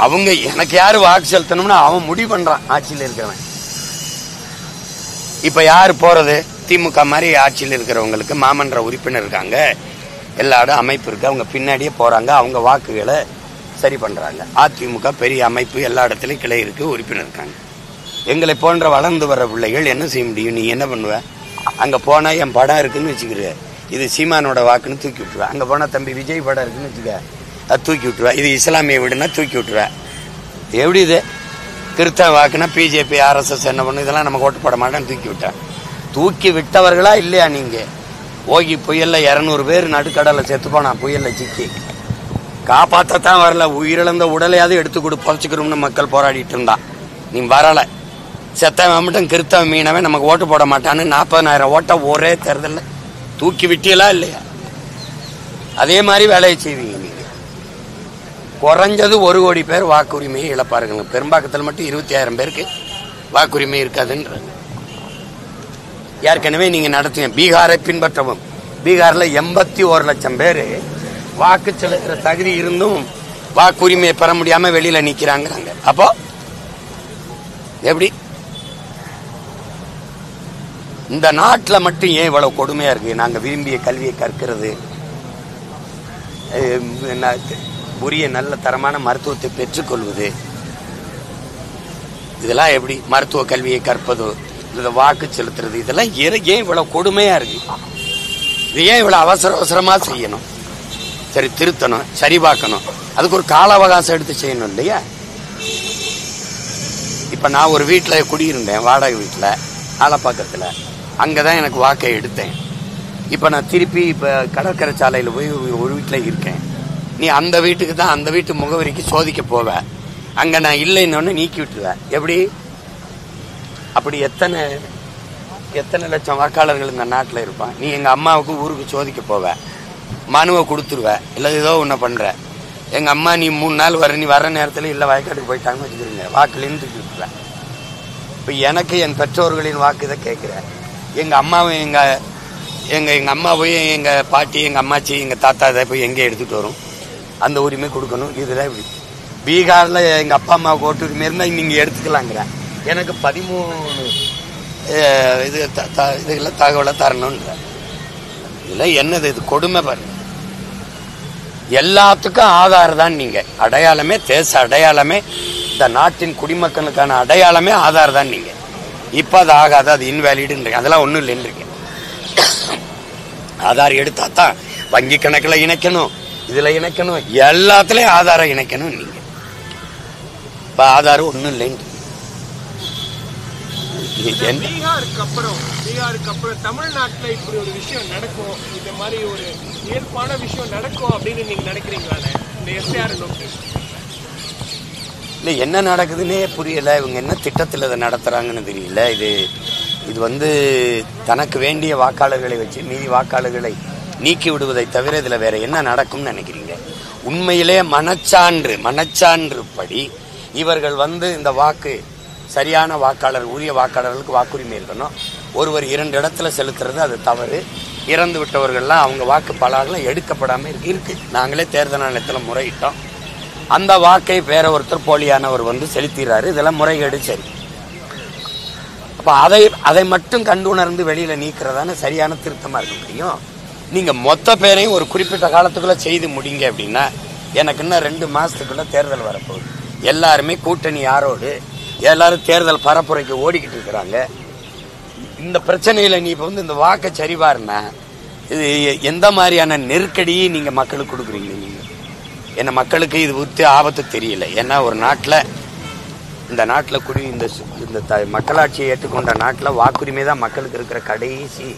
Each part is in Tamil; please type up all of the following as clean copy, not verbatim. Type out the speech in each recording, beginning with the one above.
அவங்க எனக்கு யாரு வாக்கு செலுத்தணும்னு அவன் முடிவு பண்றான் ஆட்சியில் இருக்கிறவன். இப்ப யாரு போறது? திமுக மாதிரி ஆட்சியில் இருக்கிறவங்களுக்கு மாமன்ற உறுப்பினர் இருக்காங்க, எல்லா இடம் அமைப்பு இருக்கு, அவங்க பின்னாடியே போறாங்க, அவங்க வாக்குகளை சரி பண்றாங்க. அதிமுக பெரிய அமைப்பு, எல்லா இடத்துலயும் கிளை இருக்கு, உறுப்பினர் இருக்காங்க. எங்களை போன்ற வளர்ந்து வர பிள்ளைகள் என்ன செய்ய முடியும்? நீ என்ன பண்ணுவ? அங்க போனா என் படம் இருக்குன்னு வச்சுக்கிற, இது சீமானோட வாக்குன்னு தூக்கி விட்டுருவேன். அங்க போனா தம்பி விஜய் படம் இருக்குன்னு வச்சுக்க, அது தூக்கி விட்டுருவேன். இது இஸ்லாமிய வீடுன்னா தூக்கி விட்டுருவேன். எப்படி இது? கிறிஸ்தவ வாக்குனா பிஜேபி RSS என்ன பண்ணு, இதெல்லாம் நம்ம ஓட்டு போட மாட்டேன்னு தூக்கி விட்டேன். தூக்கி விட்டவர்களா இல்லையா நீங்க? ஓகி புயல்ல 200 பேர் நடுக்கடலை செத்து போனா, புயல்ல சிக்கி காப்பாற்றத்தான் வரல, உயிரிழந்த உடலையாவது எடுத்து கொடு புதைச்சுக்கிறோம்னு மக்கள் போராடிட்டு இருந்தான். நீ வரல, செத்தவன் மட்டும் கிறிஸ்தவ மீனவன் நமக்கு ஓட்டு போட மாட்டான்னு 40,000 ஓட்ட ஒரே தேர்தலில் தூக்கி விட்டீங்களா இல்லையா? அதே மாதிரி வேலையை செய்வீங்க நீங்க. குறைஞ்சது 1 கோடி பேர் வாக்குரிமையை இழப்பாருங்க. பெரும்பாக்கத்தில் மட்டும் 25,000 பேருக்கு வாக்குரிமை இருக்காதுன்ற ஏற்கனவே நீங்க நடத்துவீங்க. பீகாரை பின்பற்றவும். பீகார்ல 81 லட்சம் பேர் வாக்கு செலுத்துற தகுதி இருந்தும் வாக்குரிமையை பெற முடியாம வெளியில நிக்கிறாங்க. அப்போ எப்படி? இந்த நாட்டில் மட்டும் ஏன் இவ்வளவு கொடுமையா இருக்கு? நாங்க விரும்பிய கல்வியை கற்கிறது, உரிய நல்ல தரமான மருத்துவத்தை பெற்றுக்கொள்வது, இதெல்லாம் எப்படி? மருத்துவ கல்வியை கற்பது, இந்த வாக்கு செலுத்துறது, இதெல்லாம் ஏன் இவ்வளவு கொடுமையா இருக்கு? இது ஏன் இவ்வளவு அவசரமா செய்யணும்? சரி, திருத்தணும், சரி பார்க்கணும், அதுக்கு ஒரு கால அவகாசம் எடுத்து செய்யணும் இல்லையா? இப்ப நான் ஒரு வீட்டுல குடியிருந்தேன், வாடகை வீட்டுல ஆலப்பாக்கத்துல. அங்கதான் எனக்கு வாக்கை எடுத்தேன். இப்ப நான் திருப்பி இப்ப கடற்கரை சாலையில போய் ஒரு வீட்டுல இருக்கேன். நீ அந்த வீட்டுக்கு தான், அந்த வீட்டு முகவரிக்கு சோதிக்க போவ, அங்க நான் இல்லைன்னு நீக்கி விட்டுருவேன். எப்படி? அப்படி எத்தனை லட்சம் வாக்காளர்கள் இந்த நாட்டில் இருப்பான். நீ எங்க அம்மாவுக்கு ஊருக்கு சோதிக்க போவ, மனுவை கொடுத்துருவ, இல்லை ஏதோ ஒன்று பண்ற. எங்க அம்மா நீ 3 நாள் வர, நீ வர நேரத்தில் இல்லை வயக்காட்டுக்கு போயிட்டாங்கன்னு வச்சுக்கிறீங்க, வாக்குலேருந்து தூக்கி விட்டுருவேன். இப்போ எனக்கு என் பெற்றோர்களின் வாக்கு இதை கேட்குறேன். எங்க அம்மாவும் எங்க அம்மாவையும் எங்க பாட்டி, எங்க அம்மாச்சி, எங்க தாத்தா இதை போய் எங்கே எடுத்துட்டு வரும்? அந்த உரிமை கொடுக்கணும். இதுதான் இப்படி. பீகார்ல எங்க அப்பா அம்மாவுக்கு ஓட்டு உரிமை இருந்தா நீங்க எடுத்துக்கலாங்கிற. எனக்கு 13 இதுல தகவலை தரணும்ன்ற. இதுல என்னது? இது கொடுமை பாருங்க. எல்லாத்துக்கும் ஆதாரம் தான் நீங்க. அடையாளமே, தேச அடையாளமே, இந்த நாட்டின் குடிமக்களுக்கான அடையாளமே ஆதார் தான் நீங்க. இப்ப அது ஆகாது, அது இன்வேலிடுன்றீங்க. அதெல்லாம் ஒண்ணும் இல்லைன்றீங்க. ஆதார் எடுத்தா தான் வங்கி கணக்கில் இணைக்கணும், இதுல இணைக்கணும், எல்லாத்துலயும் ஆதாரம் இணைக்கணும். நீங்க இப்ப ஆதாரம் ஒண்ணும் இல்லைன்னு. பீகாருக்கு அப்புறம் தமிழ்நாட்டுல இப்படி ஒரு விஷயம் நடக்கும், இந்த மாதிரி ஒரு இயல்பான விஷயம் நடக்கும் அப்படின்னு நீங்க நினைக்கிறீங்களா? இந்த எஸ்ஆர் நோக்கி இல்ல என்ன நடக்குதுன்னே புரியல. இவங்க என்ன திட்டத்தில் இதை நடத்துறாங்கன்னு தெரியல. இது தனக்கு வேண்டிய வாக்காளர்களை வச்சு மீதி வாக்காளர்களை நீக்கி விடுவதை தவிர இதுல வேற என்ன நடக்கும்னு நினைக்கிறீங்க? உண்மையிலே மனச்சான்று படி இவர்கள் இந்த வாக்கு சரியான வாக்காளர், உரிய வாக்காளர்களுக்கு வாக்குரிமை இருக்கணும். ஒருவர் 2 இடத்துல செலுத்துறது அது தவறு. இறந்து விட்டவர்கள்லாம் அவங்க வாக்கு பலகெல்லாம் எடுக்கப்படாம இருக்கு. நாங்களே தேர்தல் ஆணையத்தில் முறையிட்டோம். அந்த வாக்கை வேற ஒருத்தர் போலியானவர் செலுத்திடுறாரு. இதெல்லாம் முறைகேடு. சரி, அப்ப அதை மட்டும் கண்டுணர்ந்து வெளியில நீக்கிறதான சரியான திருத்தமா இருக்க முடியும். நீங்க மொத்த பேரையும் ஒரு குறிப்பிட்ட காலத்துக்குள்ள செய்து முடிங்க அப்படின்னா, எனக்கு இன்னும் 2 மாசத்துக்குள்ள தேர்தல் வரப்போகுது. எல்லாருமே கூட்டணி யாரோடு, எல்லாரும் தேர்தல் பரப்புரைக்கு ஓடிக்கிட்டு இருக்கிறாங்க. இந்த பிரச்சனையில நீ இப்ப இந்த வாக்கை சரிபாருன்னா இது எந்த மாதிரியான நெருக்கடியை நீங்க மக்களுக்கு கொடுக்குறீங்க? நீங்க என்ன மக்களுக்கு இது ஆபத்து தெரியல. ஏன்னா ஒரு நாட்டில், இந்த நாட்டில் இந்த மக்களாட்சியை ஏற்றுக்கொண்ட நாட்டில் வாக்குரிமை தான் மக்களுக்கு இருக்கிற கடைசி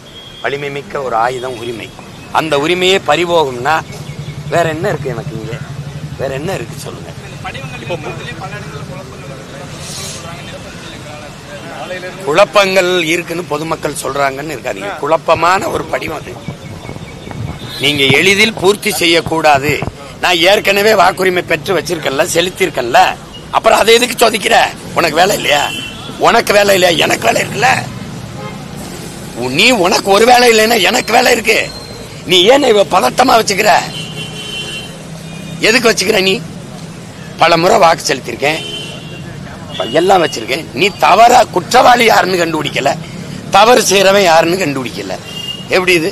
வலிமை மிக்க ஒரு ஆயுதம், உரிமை. அந்த உரிமையே பறிபோகும்னா வேற என்ன இருக்கு? எனக்கு இங்க வேற என்ன இருக்கு சொல்லுங்க. குழப்பங்கள் இருக்குன்னு பொதுமக்கள் சொல்றாங்கன்னு இருக்காதீங்க. குழப்பமான ஒரு படிவம் அது. நீங்க எளிதில் பூர்த்தி செய்யக்கூடாது. நான் ஏற்கனவே வாக்குரிமை பெற்று வச்சிருக்கேன்ல, செலுத்திருக்கேன்ல, அப்புறம் அதை எதுக்கு சோதிக்கிற? உனக்கு வேலை இல்லையா? உனக்கு வேலை இல்லையா? எனக்கு வேலை இருக்குல்ல. உனக்கு ஒரு வேலை இல்லைன்னா எனக்கு வேலை இருக்கு. நீ ஏன் இவ பதட்டமா வச்சுக்கிற? எதுக்கு வச்சுக்கிற? நீ பல முறை வாக்கு செலுத்திருக்கேன், எல்லாம் வச்சிருக்கேன். நீ குற்றவாளி யாருன்னு கண்டுபிடிக்கல, தவறு செய்யறவன் யாருன்னு கண்டுபிடிக்கல. எப்படி இது?